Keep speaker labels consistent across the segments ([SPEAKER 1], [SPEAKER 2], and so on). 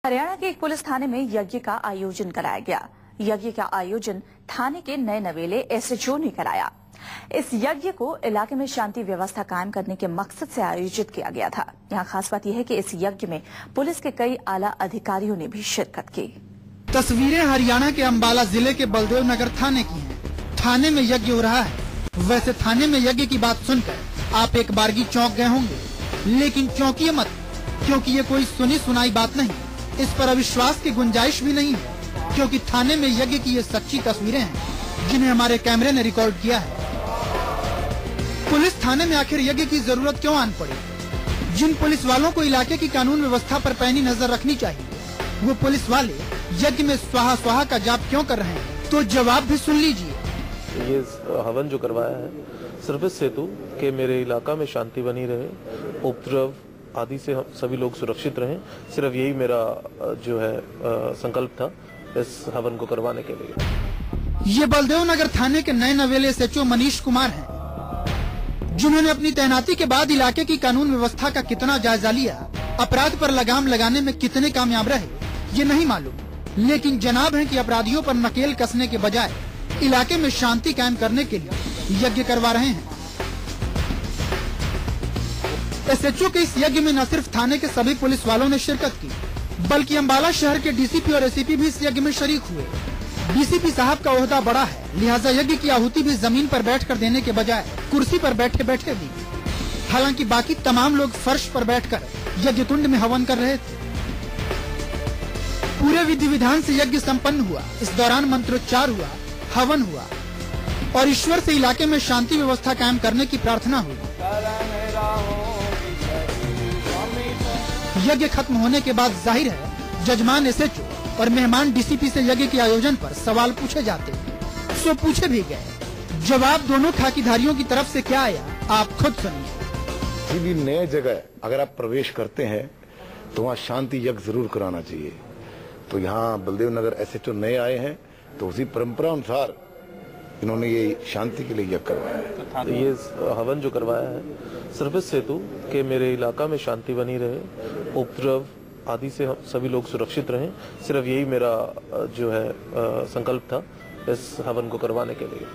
[SPEAKER 1] हरियाणा के एक पुलिस थाने में यज्ञ का आयोजन कराया गया। यज्ञ का आयोजन थाने के नए नवेले एसएचओ ने कराया। इस यज्ञ को इलाके में शांति व्यवस्था कायम करने के मकसद से आयोजित किया गया था। यहाँ खास बात यह है कि इस यज्ञ में पुलिस के कई आला अधिकारियों ने भी शिरकत की।
[SPEAKER 2] तस्वीरें हरियाणा के अंबाला जिले के बलदेव नगर थाने की हैं। थाने में यज्ञ हो रहा है। वैसे थाने में यज्ञ की बात सुनकर आप एक बारगी चौंक गए होंगे, लेकिन चौंकिए मत, क्योंकि ये कोई सुनी सुनाई बात नहीं। इस पर अविश्वास की गुंजाइश भी नहीं है, क्योंकि थाने में यज्ञ की ये सच्ची तस्वीरें हैं जिन्हें हमारे कैमरे ने रिकॉर्ड किया है। पुलिस थाने में आखिर यज्ञ की जरूरत क्यों आन पड़ी? जिन पुलिस वालों को इलाके की कानून व्यवस्था पर पैनी नजर रखनी चाहिए, वो पुलिस वाले यज्ञ में स्वाहा स्वाहा का जाप क्यों कर रहे हैं? तो जवाब भी सुन लीजिए।
[SPEAKER 3] ये हवन जो करवाया है सिर्फ इस हेतु कि मेरे इलाका में शांति बनी रहे, उपद्रव आदि से सभी लोग सुरक्षित रहें। सिर्फ यही मेरा जो है संकल्प था इस हवन को करवाने के लिए।
[SPEAKER 2] ये बलदेव नगर थाने के नए नवेले एसएचओ मनीष कुमार हैं, जिन्होंने अपनी तैनाती के बाद इलाके की कानून व्यवस्था का कितना जायजा लिया, अपराध पर लगाम लगाने में कितने कामयाब रहे, ये नहीं मालूम, लेकिन जनाब हैं कि अपराधियों पर नकेल कसने के बजाय इलाके में शांति कायम करने के लिए यज्ञ करवा रहे हैं। एसएचओ के इस यज्ञ में न सिर्फ थाने के सभी पुलिस वालों ने शिरकत की, बल्कि अंबाला शहर के डीसीपी और एसीपी भी इस यज्ञ में शरीक हुए। डीसीपी साहब का ओहदा बड़ा है, लिहाजा यज्ञ की आहुति भी जमीन पर बैठकर देने के बजाय कुर्सी पर बैठे बैठे दी। हालांकि बाकी तमाम लोग फर्श पर बैठकर यज्ञ कुंड में हवन कर रहे थे। पूरे विधि विधान से यज्ञ संपन्न हुआ। इस दौरान मंत्रोच्चार हुआ, हवन हुआ और ईश्वर से इलाके में शांति व्यवस्था कायम करने की प्रार्थना हुई। यज्ञ खत्म होने के बाद जाहिर है जजमान एसएचओ और मेहमान डीसीपी से यज्ञ के आयोजन पर सवाल पूछे जाते हैं। सो पूछे भी गए। जवाब दोनों खाकीधारियों की तरफ से क्या आया, आप खुद सुनिए।
[SPEAKER 4] किसी भी नए जगह अगर आप प्रवेश करते हैं तो वहाँ शांति यज्ञ जरूर कराना चाहिए। तो यहाँ बलदेव नगर एसएचओ नए आए हैं, तो उसी परंपरा अनुसार इन्होंने ये शांति के लिए यज्ञ करवाया है।
[SPEAKER 3] ये हवन जो करवाया है सिर्फ इस हेतु कि मेरे इलाका में शांति बनी रहे, उपद्रव आदि से सभी लोग सुरक्षित रहें। सिर्फ यही मेरा जो है संकल्प था इस हवन को करवाने के लिए।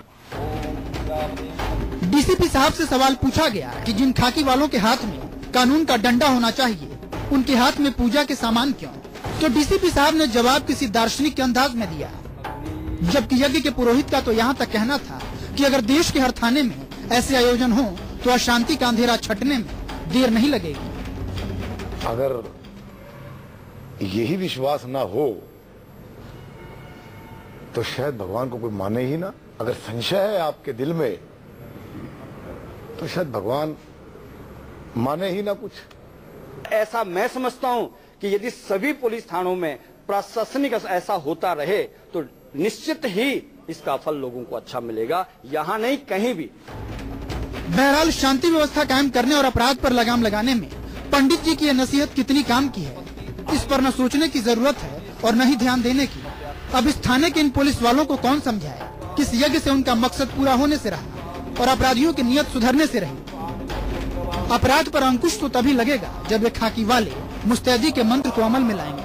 [SPEAKER 2] डीसीपी साहब से सवाल पूछा गया कि जिन खाकी वालों के हाथ में कानून का डंडा होना चाहिए, उनके हाथ में पूजा के सामान क्यों? तो डीसीपी साहब ने जवाब किसी दार्शनिक के अंदाज में दिया, जबकि यज्ञ के पुरोहित का तो यहाँ तक कहना था कि अगर देश के हर थाने में ऐसे आयोजन हो तो अशांति का अंधेरा छटने में देर नहीं लगेगी।
[SPEAKER 4] अगर यही विश्वास ना हो तो शायद भगवान को कोई माने ही ना। अगर संशय है आपके दिल में तो शायद भगवान माने ही ना कुछ।
[SPEAKER 5] ऐसा मैं समझता हूं कि यदि सभी पुलिस थानों में प्रशासनिक ऐसा होता रहे तो निश्चित ही इसका फल लोगों को अच्छा मिलेगा, यहाँ नहीं कहीं भी।
[SPEAKER 2] बहरहाल शांति व्यवस्था कायम करने और अपराध पर लगाम लगाने में पंडित जी की यह नसीहत कितनी काम की है, इस पर न सोचने की जरूरत है और न ही ध्यान देने की। अब इस थाने के इन पुलिस वालों को कौन समझाए किस यज्ञ से उनका मकसद पूरा होने से रहा और अपराधियों की नीयत सुधरने से रही। अपराध पर अंकुश तो तभी लगेगा जब ये खाकी वाले मुस्तैदी के मंत्र को अमल में लाएंगे।